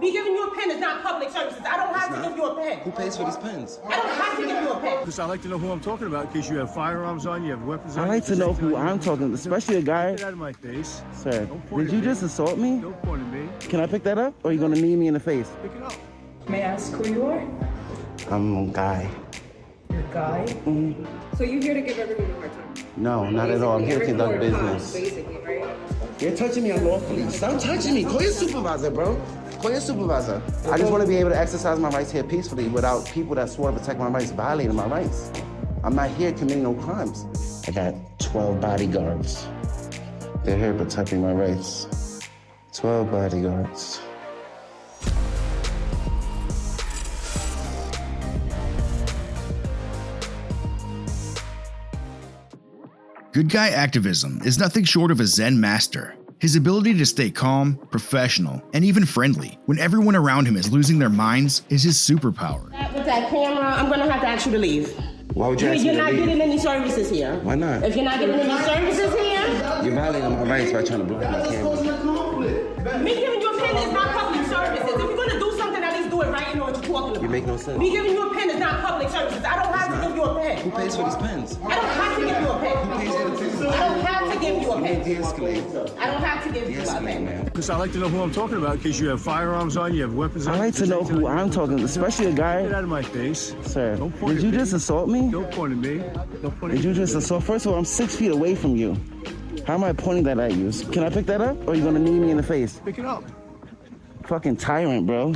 Me giving you a pen is not public services. I don't have to give you a pen. Who pays for these pens? I don't have to give you a pen. Because I like to know who I'm talking about in case you have firearms on, you have weapons on. I like to know who I'm talking to, especially a guy. Get out of my face. Sir, did you just assault me? Don't point at me. Can I pick that up, or are you gonna knee me in the face? Pick it up. May I ask who you are? I'm a guy. You're Guy? Mm-hmm. So you're here to give everyone a hard time? No, not at all. I'm here to conduct business. Basically, right? You're touching me unlawfully. Stop touching me. Call your supervisor, bro. Call your supervisor. I just want to be able to exercise my rights here peacefully without people that swore to protect my rights violating my rights. I'm not here committing no crimes. I got 12 bodyguards. They're here protecting my rights. 12 bodyguards. Good Guy Activism is nothing short of a Zen master. His ability to stay calm, professional, and even friendly when everyone around him is losing their minds is his superpower. With that camera, I'm gonna have to ask you to leave. Why would you ask me You're to not leave? getting any services here. Why not? If you're not getting any services here, You're violating my rights by trying to block my camera. me giving you a pen is not public services. If you're gonna do something, at least do it right. You know what you're talking about. You make no sense. Me giving you a pen is not public services. I don't have to give you a pen. Who pays for these pens? I don't have to give you a pen. Who pays for the pens? I don't have to give you a You need pen. de-escalate. I don't have to give you a De-escalate, pen. man. Because I like to know who I'm talking about in case you have firearms on, you have weapons on. I like to know who I'm talking to, especially a Get guy. out of my face. Sir, Don't point did at you me. just assault me? Don't point at me. Don't point at Did you just assault? First of all, I'm 6 feet away from you. How am I pointing that at you? Can I pick that up, or are you gonna knee me in the face? Pick it up. Fucking tyrant, bro.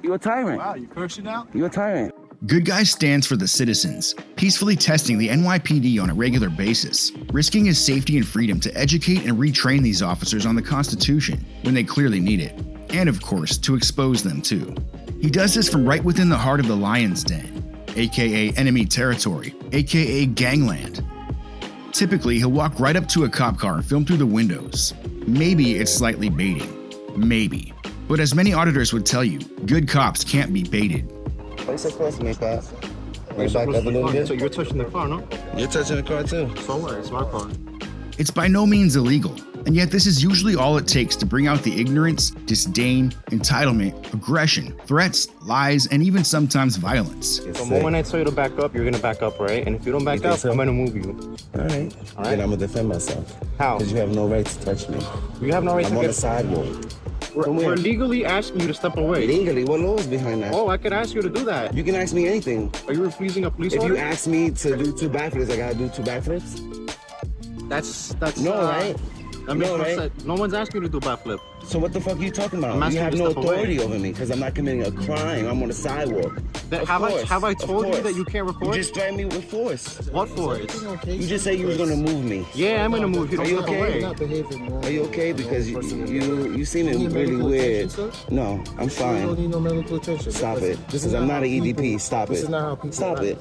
You a tyrant. Wow, you cursing now? You a tyrant. Good Guy stands for the citizens, peacefully testing the NYPD on a regular basis, risking his safety and freedom to educate and retrain these officers on the Constitution when they clearly need it, and of course, to expose them too. He does this from right within the heart of the Lion's Den, aka enemy territory, aka gangland. Typically, he'll walk right up to a cop car and film through the windows. Maybe it's slightly baiting. Maybe. But as many auditors would tell you, good cops can't be baited. Why you so close to me, Pat? Right back up a little bit. So you're touching the car, no? You're touching the car too. So what? It's my car. It's by no means illegal, and yet this is usually all it takes to bring out the ignorance, disdain, entitlement, aggression, threats, lies, and even sometimes violence. The moment I tell you to back up, you're gonna back up, right? And if you don't back up, I'm gonna move you. All right. Then I'm gonna defend myself. How? Because you have no right to touch me. You have no right I'm to on the get. sidewalk. We're legally asking you to step away. Legally, what law is behind that? Oh, I could ask you to do that. You can ask me anything. Are you refusing a police If order? you ask me to do 2 backflips, I gotta do 2 backflips? That's No, right? I mean, No, right? no one's asking you to do a backflip. So what the fuck are you talking about? I'm asking You have you to no step away. authority over me because I'm not committing a crime. I'm on the sidewalk. Of Have course, I of told you course. that you can't You record? just threatened me with force. What for it? You just said you was gonna move me. Yeah, I'm gonna move you. Are Don't you step okay? away. Are you okay? Because you seeming really weird. No, I'm fine. need no medical attention. Stop it. Because I'm not an EDP. Stop it. This is not how people Stop act. it.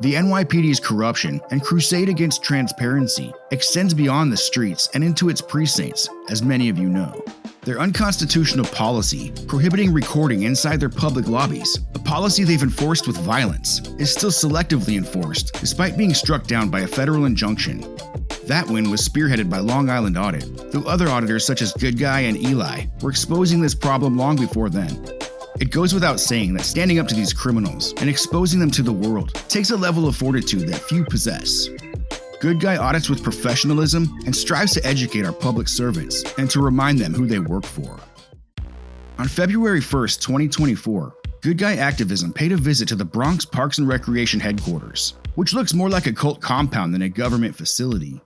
The NYPD's corruption and crusade against transparency extends beyond the streets and into its precincts, as many of you know. Their unconstitutional policy, prohibiting recording inside their public lobbies, a policy they've enforced with violence, is still selectively enforced despite being struck down by a federal injunction. That win was spearheaded by Long Island Audit, though other auditors such as Good Guy and Eli were exposing this problem long before then. It goes without saying that standing up to these criminals and exposing them to the world takes a level of fortitude that few possess. Good Guy audits with professionalism and strives to educate our public servants and to remind them who they work for. On February 1st, 2024, Good Guy Activism paid a visit to the Bronx Parks Recreation headquarters, which looks more like a cult compound than a government facility.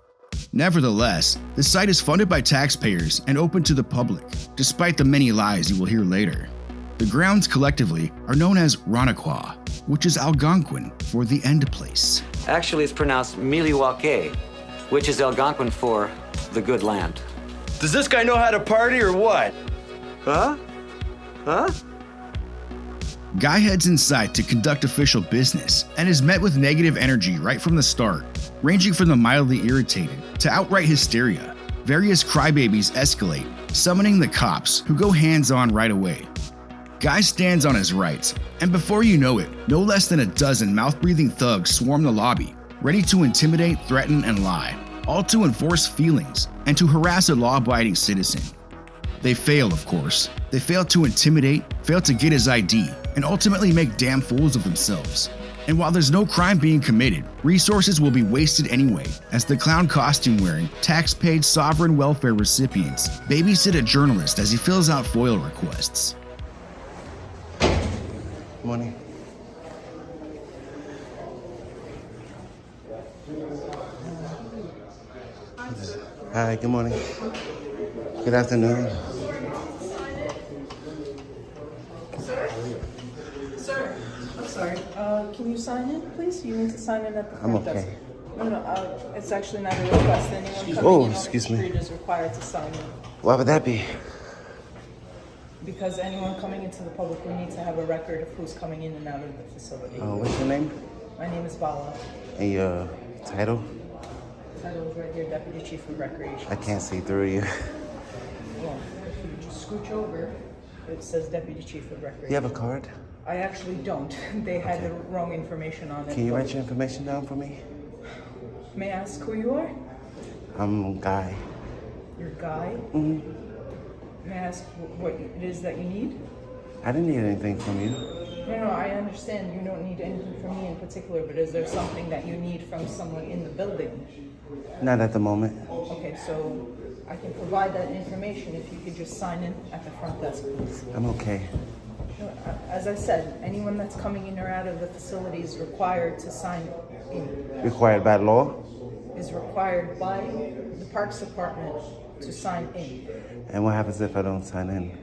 Nevertheless, the site is funded by taxpayers and open to the public, despite the many lies you will hear later. The grounds collectively are known as Ronaqua, which is Algonquin for the end place. Actually, it's pronounced Miliwake, which is Algonquin for the good land. Does this guy know how to party or what? Huh? Huh? Guy heads inside to conduct official business and is met with negative energy right from the start, ranging from the mildly irritated to outright hysteria. Various crybabies escalate, summoning the cops, who go hands-on right away. Guy stands on his rights, and before you know it, no less than a dozen mouth-breathing thugs swarm the lobby, ready to intimidate, threaten, and lie, all to enforce feelings and to harass a law-abiding citizen. They fail, of course. They fail to intimidate, fail to get his ID, and ultimately make damn fools of themselves. And while there's no crime being committed, resources will be wasted anyway, as the clown costume-wearing, tax-paid sovereign welfare recipients babysit a journalist as he fills out FOIL requests. Morning. Hi, good morning. Good afternoon. Sir, I'm sorry. Can you sign in, please? You need to sign in at the I'm front okay. desk. No, it's actually not a request. Anyone coming Oh, in excuse on the me. street is required to sign in. Why would that be? Because anyone coming into the public will need to have a record of who's coming in and out of the facility. What's your name? My name is Bala. And your title? Title is right here, Deputy Chief of Recreation. I can't see through you. Well, if you just scooch over, it says Deputy Chief of Recreation. You have a card? I actually don't. They had the wrong information on it. Can you write your information down for me? May I ask who you are? I'm Guy. You're Guy? Mm-hmm. May I ask what it is that you need? I didn't need anything from you. No, I understand you don't need anything from me in particular, but is there something that you need from someone in the building? Not at the moment. Okay, so I can provide that information if you could just sign in at the front desk, please. I'm okay. As I said, anyone that's coming in or out of the facility is required to sign in. Required by law? Is required by the Parks Department to sign in. And what happens if I don't sign in?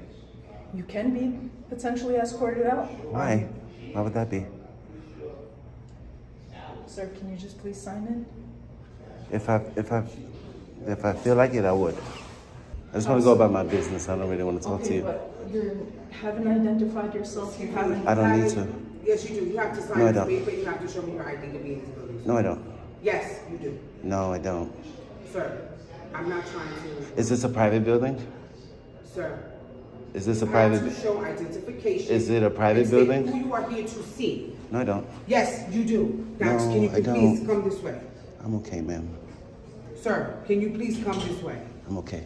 You can be potentially escorted out. Why? Why would that be? Sir, can you just please sign in? If I feel like it, I would. I just want to go about my business. I don't really want to talk to you. But you haven't identified yourself. You haven't. I don't need to. Yes, you do. You have to sign No, I this don't. paper. You have to show me your ID to be in this building. No, I don't. Yes, you do. No, I don't. Sir, I'm not trying to. Is this a private building? Sir, Is this a you private? have to show identification. Is it a private and state building? who you are here to see. No, I don't. Yes, you do. Now, No, can you I please don't. come this way? I'm okay, ma'am. Sir, can you please come this way? I'm okay.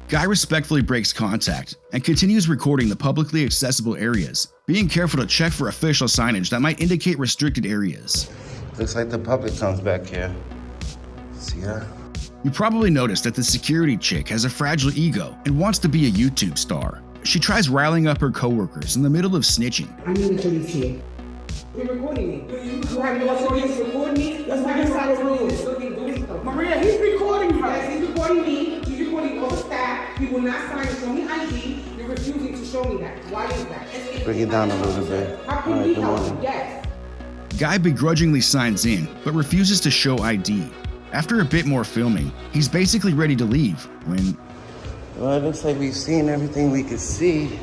Guy respectfully breaks contact and continues recording the publicly accessible areas, being careful to check for official signage that might indicate restricted areas. Looks like the public comes back here. See that? You probably noticed that the security chick has a fragile ego and wants to be a YouTube star. She tries riling up her coworkers in the middle of snitching. I need to police here. You're recording me. You have no authority to record me? Let's not inside the room. Maria, he's recording her. Yes, he's recording me. He's recording all the staff. He will not sign and show me ID. You're refusing to show me that. Why is that? Bring it down a little bit. How All can right, we good help you? morning. Yes. Guy begrudgingly signs in, but refuses to show ID. After a bit more filming, he's basically ready to leave when Well, it looks like we've seen everything we could see.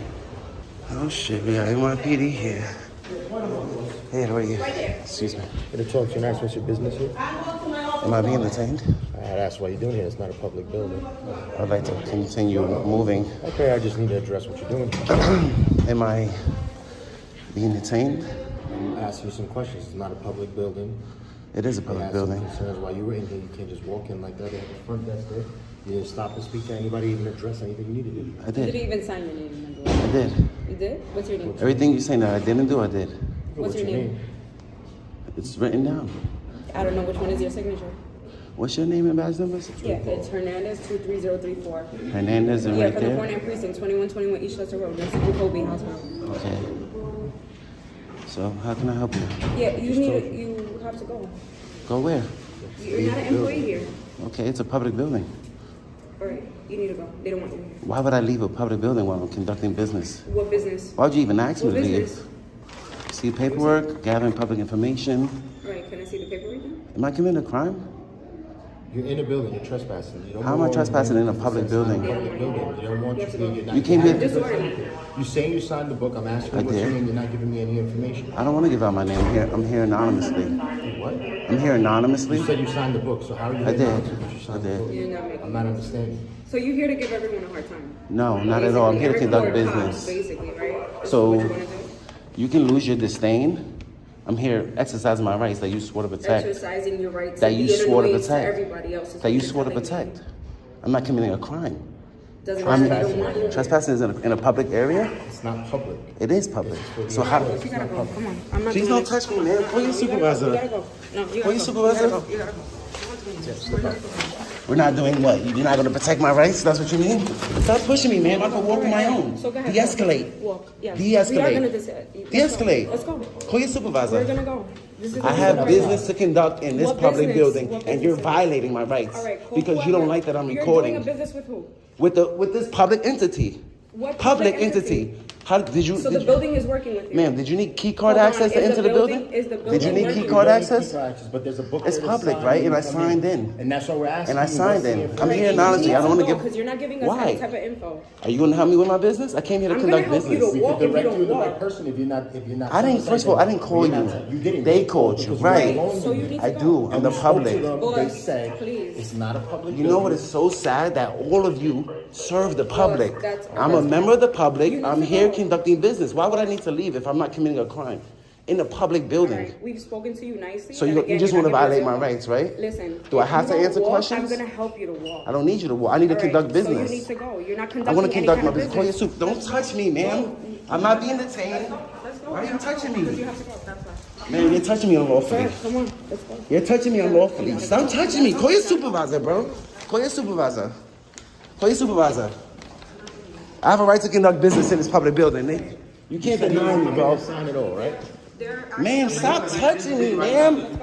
Oh shit, we got NYPD here. Hey, how are you? Excuse me. Gonna talk to you next. What's your business here? Am I being detained? That's why you're doing here. It's not a public building. I'd like to continue moving. Okay, I just need to address what you're doing. Am I being detained? I'm asking you some questions. It's not a public building. It is a I public had building. some concerns while you were in here. You can't just walk in like that. They have a front desk there. You didn't stop and speak to anybody, even address anything you needed to do. I You didn't did. even sign your name. I did. You did? What's your name? Everything you say that I didn't do, I did. What's your name? It's written down. I don't know which one is your signature. What's your name and badge number? Yeah, it's Hernandez 23034. Hernandez is Yeah, right for the there. 49 precinct, 2121 East Chester Road, next to the Kobe House Road. Okay. So how can I help you? Yeah, you have to go. Go where? You're not an employee here. Okay, it's a public building. All right, you need to go. They don't want you here. Why would I leave a public building while I'm conducting business? What business? Why would you even ask me What to business? leave? See paperwork, gathering public information. All right, can I see the paperwork then? Am I committing a crime? You're in a building. You're trespassing. You don't How am I belong trespassing in a because public it's not building? Public building. You don't want you to be. You're not- You came here- Disorderly. You're saying you signed the book. I'm asking I you what's your did. name. You're not giving me any information. I don't want to give out my name. I'm here anonymously. What? I'm here anonymously. You said you signed the book, so how are you? I did. announcing that you signed I the did. book? You're not making. I'm not understanding. So you're here to give everyone a hard time. No, not at all. I'm here to conduct Every court business. cops, basically, right? This is So- what you wanna do? You can lose your disdain. I'm here exercising my rights that you swore to protect. Exercising your right to That you be an swore to annoyance protect. everybody else. is That what you you're swore to telling me. protect. I'm not committing a crime. Doesn't matter. I don't want you. Trespassing is in a public area? It's not public. It is public. So how? You gotta go. Come on. I'm not Please doing don't this. touch me, man. Call your supervisor. You gotta go. No, you gotta Call your go. supervisor. You gotta go. You gotta go. We're not doing what? You're not going to protect my rights? That's what you mean? Stop pushing me, man. I can walk on my own. So go ahead. De-escalate. Walk. Yes. De-escalate. We are gonna de-escalate. De-escalate. Let's go. Call your supervisor. We're gonna go. This is I have the business to conduct in this What public business? building, What and you're business? violating my rights All right, cool. because you don't like that I'm You're recording. doing a business with who? With this public entity. What Public public entity? entity. How did you? So did the building is working with you. Ma'am, did you need key card Hold on, access to is enter the building? Is the building Did you need working? key card You don't need access? key card access, but there's a book It's there to public, sign right? when And I you come signed in. And that's what we're asking. And I you, signed what's the in. I'm information? here anonymously. I don't want to give. Because you're not giving us Why? any type of info. Are you going to help me with my business? I came here to I'm conduct gonna help you business. to We walk could if you direct you to the don't right walk. person if you're not. I didn't. First of all, I didn't call you. You didn't. They called you, Because we were right? alone So in you here. need to I go. do. And In the we spoke to public. them, Boys, they said please. it's not a public. You know what building. is so sad? That all of you serve the public. that's- I'm a member of the public. You need I'm to here go. conducting business. Why would I need to leave if I'm not committing a crime? In a public All building. right, we've spoken to you nicely. So and you again, just you're want to not giving violate us my info. rights, right? Listen. Do I if have you to don't answer walk, questions? I'm gonna help you to walk. I don't need you to walk. I need to All conduct right, business. So you need to go. You're not I conducting want to any conduct kind my of business. Call your business. soup. Don't touch me, ma'am. I'm not being detained. Let's go. Why are you touching Because me? you have to go. That's why. Man, you're touching me unlawfully. Come on. Let's go. You're touching me unlawfully. Stop touching me. Call your supervisor, bro. Call your supervisor. Call your supervisor. I have a right to conduct business in this public building. You can't deny me, bro. Sign it all, right? Ma'am, stop touching me, ma'am.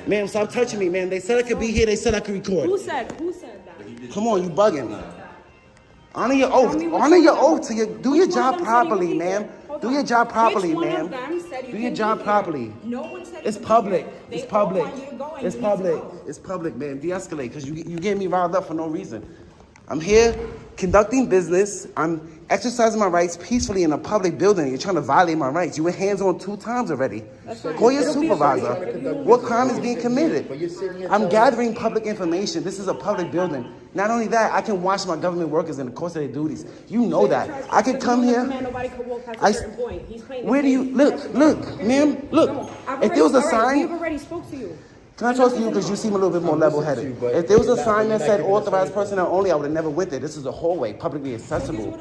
Ma'am, stop touching me, man. They said I could be here. They said I could record. Who said that? Come on, you bugging. Honor your oath. Honor your oath. Do your job properly, ma'am. Do your job properly, ma'am. Do your job properly. No one said It's public. It's public. It's public. It's public, man. De-escalate, because you get me riled up for no reason. I'm here conducting business. I'm exercising my rights peacefully in a public building. You're trying to violate my rights. You were hands-on 2 times already. Call your supervisor. What crime is being committed? I'm gathering public information. This is a public building. Not only that, I can watch my government workers in the course of their duties. You know that. I can come here. Nobody could walk past a certain point. He's playing Where do you look, ma'am? Look. If there was a sign. We've already spoke to you. Can I talk to you because you seem a little bit more level-headed? If there was a sign that said authorized personnel only, I would have never went there. This is a hallway, publicly accessible.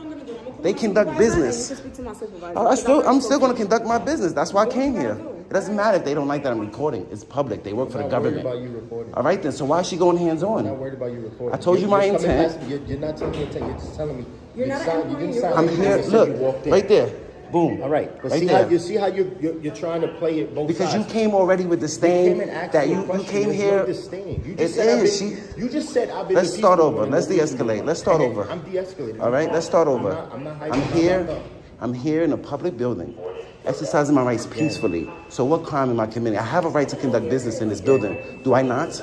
They conduct business. I'm still going to conduct my business. That's why I came here. It doesn't matter if they don't like that I'm recording. It's public. They work for the government. I'm not worried about you recording. All right then. So why is she going hands-on? I'm not worried about you recording. I told you my You're coming intent. past me. You're not telling me your intent. You're just telling me. You're not signed- you didn't sign I'm anything. here. You said you Look, walked in. right there. Boom. All right, but Right see there. how you're trying to play it both Because you sides. came already with You disdain came and asked that me a you question. came There's here. no disdain. You It just said I've is. been- You just said I've been. Let's the start peaceful over. one. Let's de-escalate. Let's start And over. I'm de-escalating. All right, let's start over. I'm not hyping I'm myself here. up. I'm here in a public building, exercising my rights peacefully. So what crime am I committing? I have a right to conduct business in this building. Do I not?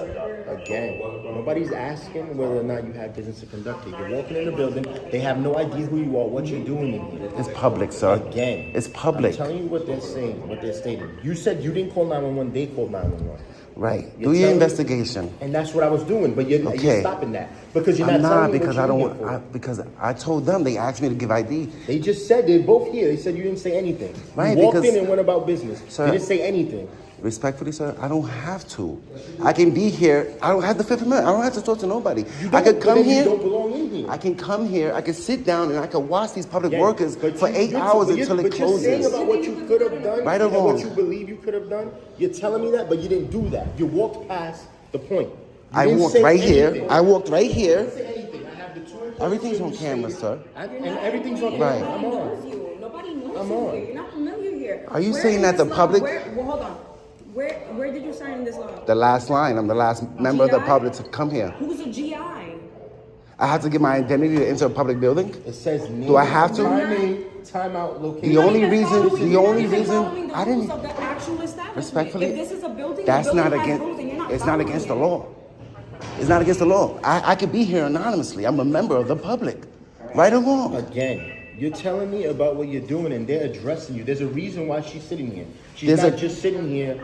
Again, nobody's asking whether or not you have business to conduct it. You're walking in the building. They have no idea who you are, what you're doing in here. It's public, sir. Again, It's public. I'm telling you what they're saying, what they're stating. You said you didn't call 911. They called 911. Right. You're Do your telling- investigation. And that's what I was doing, but you're Okay. stopping that because you're I'm not not telling me because what I don't you're want. here for. Because I told them they asked me to give ID. They just said they're both here. They said you didn't say anything. Right, You walked because- in and went about business. Sir, you didn't say anything. Respectfully, sir, I don't have to. I can be here. I don't have the Fifth Amendment. I don't have to talk to nobody. You I don't, could but come then here. You don't belong in here. I can come here. I can sit down and I can watch these public Yeah, workers but for you- 8 you're- hours but until it but you're saying closes. about what you could have done, Right or and wrong? what you believe you could have done. You're telling me that, but you didn't do that. You walked past the point. You I didn't walked say right here. anything. I walked right You here. didn't say anything. I have the two in front Everything's of you, on you camera, say- sir. And everything's on Right. camera. I'm on. Nobody knows I'm you on. here. You're not familiar here. Are you Where saying in that the this law- public- Well, hold on. Where did you sign in this law? The last line. I'm the last member of the GI? public to come here. Who's a GI? I have to give my identity to enter a public building. It says name. Do I have to? Timing, timeout, location. The only You're not even reason- following- the you're not only even reason- following the I didn't- rules of the actual establishment. Respectfully, If this is a building, that's the not building has against. rules and you're not It's not following against the it. law. It's not against the law. I could be here anonymously. I'm a member of the public. Right or wrong? Again, you're telling me about what you're doing and they're addressing you. There's a reason why she's sitting here. She's There's not a- just sitting here.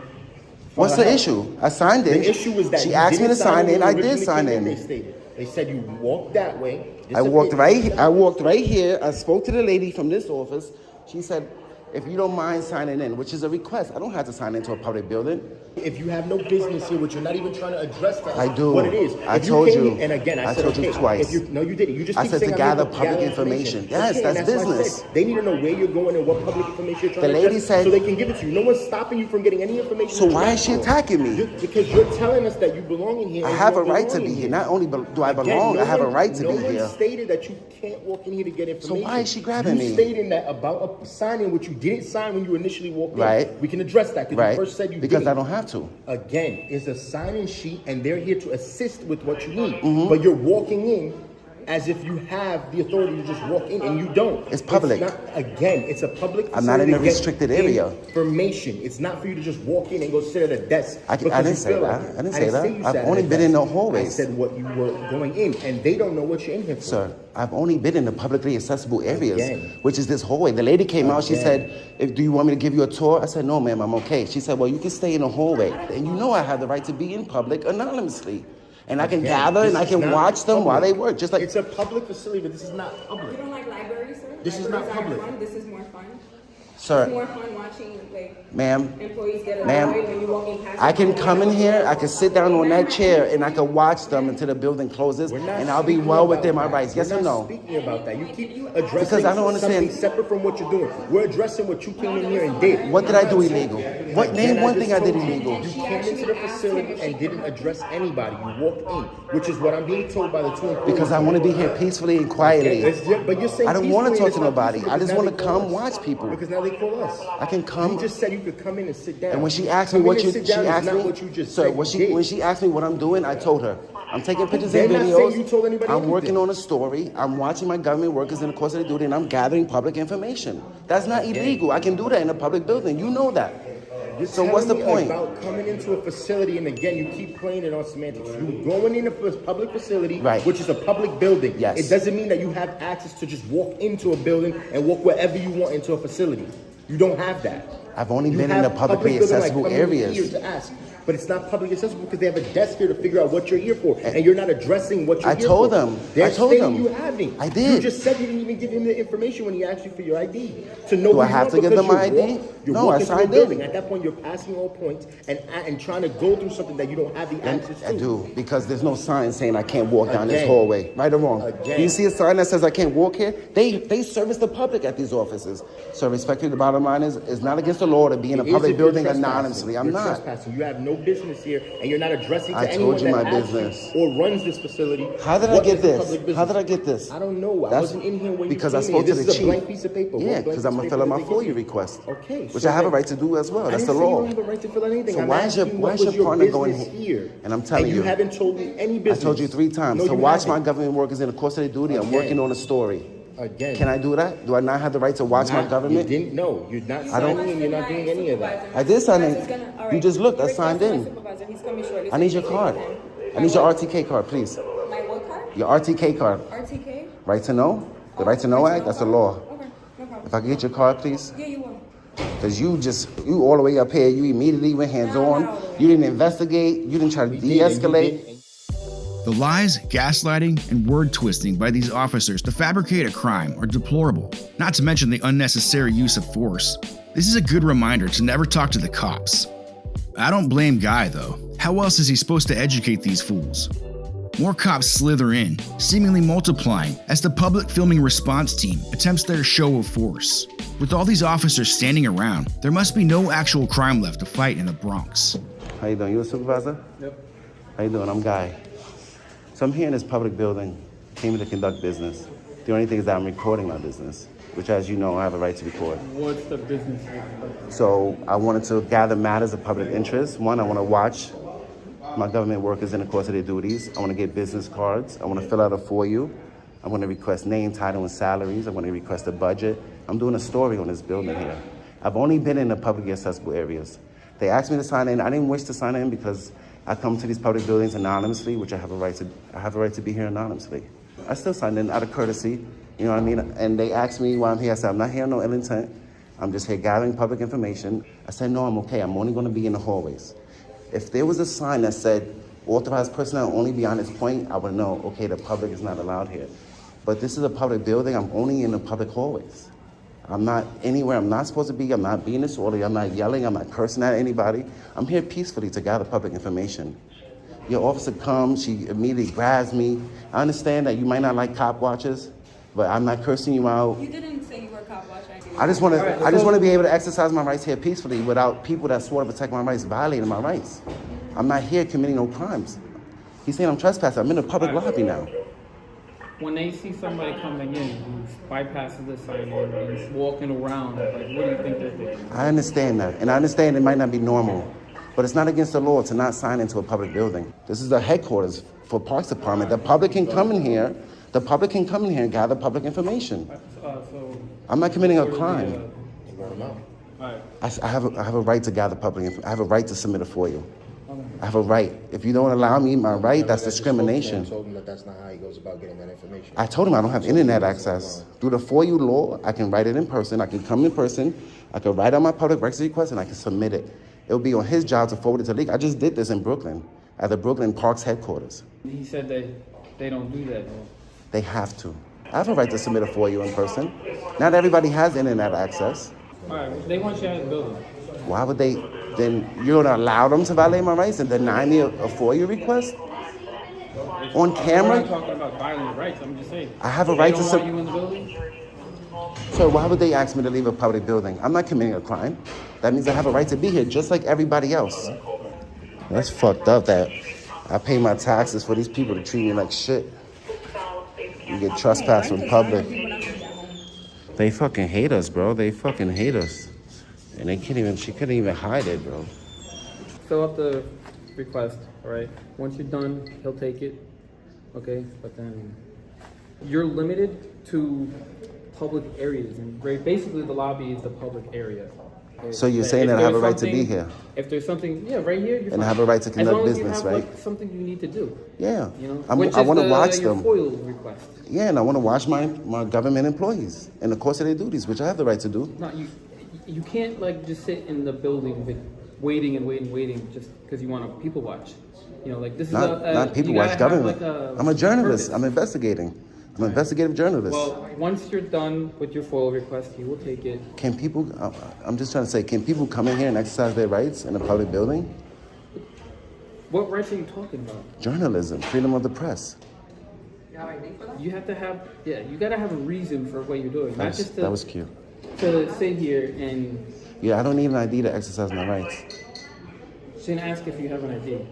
for What's her the health. issue? I signed in. The issue is that she you asked me to didn't sign when in. you I did originally sign came in. They stated. They said you walked that way. I walked right here. I walked right here. I spoke to the lady from this office. She said, if you don't mind signing in, which is a request. I don't have to sign into a public building. If you have no business here, which you're not even trying to address to us, I do. what it is. I If told came you. in, and again, I said, told you okay, twice. No, you didn't. You just I keep said saying to I'm here gather public information. Yes, Okay, and that's why I business. said they need to know where you're going and what public information you're trying The to lady address said- so they can give it to you. No one's stopping you from getting any information. So that you why ask is she for. attacking me? Because you're telling us that you belong in here. I and have you a don't right to belong be in here. Not only do I Again, belong, no I have a one- right to be No here. one stated that you can't walk in here to get information. why is she grabbing you me? stating that about a signing which you didn't sign when you initially walked in. Right. We can address that because Right. you first said you Because didn't. I don't have to. Again, it's a sign-in sheet, and they're here to assist with what you need. Mm-hmm. But you're walking in as if you have the authority to just walk in, and you don't. It's public. It's a public facility. I'm not in a to get restricted area. Information. It's not for you to just walk in and go sit at a desk. I because didn't you say feel that. like it. I didn't say that. you I've sat only at a been in desk. the hallways. I said what you were going in, and they don't know what you're in here for. Sir, I've only been in the publicly accessible areas, Again. which is this hallway. The lady came out, she Again. said, do you want me to give you a tour? I said, no, ma'am, I'm okay. She said, well, you can stay in the hallway. And you know I have the right to be in public anonymously. And I can Again, gather and this I is can not watch them while they public. work. Just like, It's a public facility, but this is not public. You don't like libraries, sir? This is not Libraries aren't public. Fun. This is more fun. It's sir, more fun watching ma'am, employees get Ma'am, annoyed when you walk in past. I can come in here, I can sit down on that chair, and I can watch them until the building closes, We're not and I'll be speaking well about within my that. rights. Yes We're or not no? speaking about that. You keep addressing Because I don't understand. something separate from what you're doing. We're addressing what you came in here and did. What did I do illegal? What Again, name one just thing I did told you, illegal? You came into the facility and didn't address anybody. You walked in, which is what I'm being told by the two employees. Because I want to be here peacefully and quietly. But you're saying I don't want to peacefully, talk to it's not nobody. peaceful I just because want to now they call come us. watch people. Because now they call us. I can come. You just said you could come in and sit down. And when she asked me Coming what and you, sit she down is asked not me, what you just sir, said when you did. she asked me what I'm doing, I told her, I'm taking pictures and They're not videos. saying you told anybody I'm anything. working on a story. I'm watching my government workers in the course of the duty, and I'm gathering public information. That's not illegal. I can do that in a public building. You know that. You're So what's the telling me point? about coming into a facility, and again, you keep playing it on semantics. You're going in a public facility, Right. which is a public building. Yes. It doesn't mean that you have access to just walk into a building and walk wherever you want into a facility. You don't have that. I've only You been in have the publicly public building, accessible coming in areas. here to ask. But it's not public accessible because they have a desk here to figure out what you're here for, and you're not addressing what you're I here told for. them. They're I told stating them. you haven't. I did. You just said you didn't even give him the information when he asked you for your ID to know. Do who I you have are to give them because my you're ID? You're No, I walking through a signed building. in. At that point, you're passing all points and trying to go through something that you don't have the access to. I do, because there's no sign saying I can't walk down this Again. hallway. Right or wrong? Again. Do you see a sign that says I can't walk here? They service the public at these offices. So respectfully, the bottom line is, it's not against the law to be in a It is public if you're building trespassing. anonymously. I'm You're not. trespassing. You have no business here, and you're not addressing to I anyone told you that my asks business. or runs this facility. How did I what get is the this? public business? How did I get this? I don't know. I That's wasn't in here when because you I came spoke here. to This the is chief. a blank piece of paper. What Yeah, blank because I'm piece gonna of fill out paper my did they FOIA give you? request. Okay, Which so I have a then- right to do as well. I That's didn't the say you law. don't have the right to fill out anything. So I'm why is your asking what was partner going business here? here? And I'm telling and you, you haven't told me any I business. told you 3 times No, to you watch my haven't. government workers in the course of their duty. I'm Again. working on a story. Again. Can I do that? Do I not have the right to watch my government? You didn't know. You're not I don't- signing and you're not doing any of that. I did sign in. Supervisor's gonna- all right. You just looked. I Request signed my in. supervisor. He's coming shortly. I need your So card. take your time. I need your My RTK card, please. what? My what card? Your RTK card. RTK? Right to know? The Right to Know Act? That's the law. Okay, no problem. If I could get your card, please. Yeah, you will. Because you all the way up here, you immediately went hands on. You didn't investigate. You didn't try to de-escalate. The lies, gaslighting, and word twisting by these officers to fabricate a crime are deplorable, not to mention the unnecessary use of force. This is a good reminder to never talk to the cops. I don't blame Guy, though. How else is he supposed to educate these fools? More cops slither in, seemingly multiplying as the public filming response team attempts their show of force. With all these officers standing around, there must be no actual crime left to fight in the Bronx. How you doing? You a supervisor? Yep. How you doing? I'm Guy. So I'm here in this public building, came here to conduct business. The only thing is that I'm recording my business, which, as you know, I have a right to record. What's the business? So I wanted to gather matters of public interest. One, I want to watch my government workers in the course of their duties. I want to get business cards. I want to fill out a FOIA. I want to request name, title, and salaries. I want to request a budget. I'm doing a story on this building here. I've only been in the publicly accessible areas. They asked me to sign in. I didn't wish to sign in because I come to these public buildings anonymously, which I have a right to be here anonymously. I still signed in out of courtesy, you know what I mean? And they asked me why I'm here. I said, I'm not here on no ill intent. I'm just here gathering public information. I said, no, I'm okay. I'm only going to be in the hallways. If there was a sign that said, authorized personnel only beyond this point, I would know, okay, the public is not allowed here. But this is a public building. I'm only in the public hallways. I'm not anywhere I'm not supposed to be. I'm not being disorderly. I'm not yelling. I'm not cursing at anybody. I'm here peacefully to gather public information. Your officer comes, she immediately grabs me. I understand that you might not like cop watchers, but I'm not cursing you out. You didn't say you were a cop watcher. I just want to be able to exercise my rights here peacefully without people that swore to protect my rights violating my rights. I'm not here committing no crimes. He's saying I'm trespassing. I'm in a public lobby now. When they see somebody coming in who bypasses the sign and is walking around, like, what do you think they're thinking? I understand that, and I understand it might not be normal, but it's not against the law to not sign into a public building. This is the headquarters for Parks Department. The public can come in here. The public can come in here and gather public information. I'm not committing a crime. I have a right to gather public information. I have a right to submit a FOIA. I have a right. If you don't allow me my right, that's discrimination. I told him that that's not how he goes about getting that information. I told him I don't have internet access. Through the FOIA law, I can write it in person. I can come in person. I can write out my public records request and I can submit it. It'll be on his job to forward it to legal. I just did this in Brooklyn at the Brooklyn Parks headquarters. He said they don't do that, though. They have to. I have a right to submit a FOIA in person. Not everybody has internet access. All right, they want you out of the building. Why would they? Then you're gonna allow them to violate my rights and deny me a FOIA request? On camera? I'm not talking about violating rights. I'm just saying. I have a right to submit. You in the building? So why would they ask me to leave a public building? I'm not committing a crime. That means I have a right to be here just like everybody else. That's fucked up that I pay my taxes for these people to treat me like shit. You get trespassed from public. They fucking hate us, bro. They fucking hate us. And she couldn't even hide it, bro. Fill out the request, all right? Once you're done, he'll take it, okay? But then you're limited to public areas. And basically the lobby is the public area. Okay? So you're saying that I have a right to be here? If there's something, yeah, right here, you're and I have a right to conduct business, as long as you have, right? like, something you need to do. Yeah. You know? I want to watch your them. FOIL request. Yeah, and I want to watch my government employees in the course of their duties, which I have the right to do. No, you can't like just sit in the building waiting just because you want to people watch. You know, like this not people watch government. Like I'm a journalist. purpose. I'm investigating. I'm an investigative journalist. Well, once you're done with your FOIL request, he will take it. Can people? I'm just trying to say, can people come in here and exercise their rights in a public building? What rights are you talking about? Journalism, freedom of the press. You have to have, you gotta have a reason for what you're doing. Not just that was cute. To sit here and... Yeah, I don't need an ID to exercise my rights. She didn't ask if you have an ID.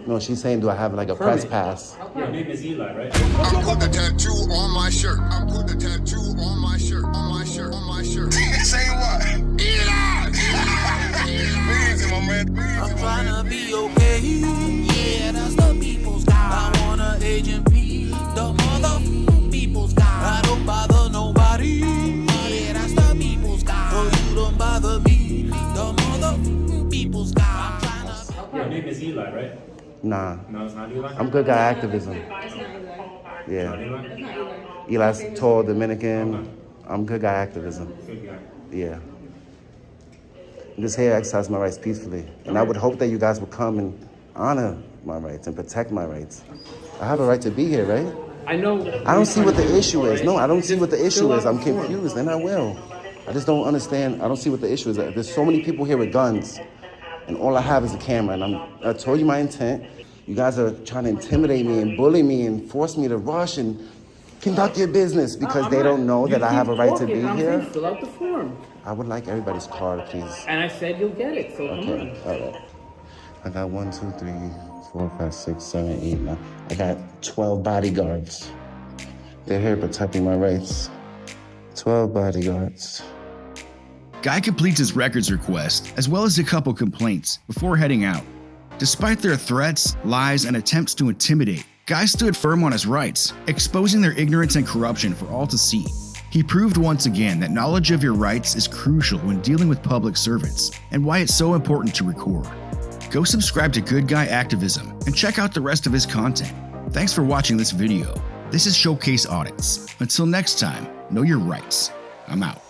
No, she's saying, do I have like a press pass? Your name is Eli, right? I put the tattoo on my shirt. I put the tattoo on my shirt. On my shirt. On my shirt. Say what? Eli! Easy, my man. I'm trying to be okay. Yeah, that's the people's guy. I want an agent P. The mother people's guy. I don't bother nobody. Yeah, that's the people's guy. Oh, you don't bother me. The mother people's guy. Your name is Eli, right? Nah. No, it's not Eli? I'm good Guy Activism. Yeah. Eli's tall, Dominican. I'm good Guy Activism. Good guy. Yeah. I'm just here to exercise my rights peacefully. And I would hope that you guys would come and honor my rights and protect my rights. I have a right to be here, right? I know. I don't see what the issue is. No, I don't see what the issue is. I'm confused, and I will. I just don't understand. I don't see what the issue is. There's so many people here with guns, and all I have is a camera. And I told you my intent. You guys are trying to intimidate me and bully me and force me to rush and conduct your business because they don't know that I have a right to be here. Fill out the form. I would like everybody's card, please. And I said you'll get it, so come on. All right. I got 1, 2, 3, 4, 5, 6, 7, 8, 9. I got 12 bodyguards. They're here protecting my rights. 12 bodyguards. Guy completes his records request, as well as a couple complaints, before heading out. Despite their threats, lies, and attempts to intimidate, Guy stood firm on his rights, exposing their ignorance and corruption for all to see. He proved once again that knowledge of your rights is crucial when dealing with public servants, and why it's so important to record. Go subscribe to Good Guy Activism and check out the rest of his content. Thanks for watching this video. This is Showcase Audits. Until next time, know your rights. I'm out.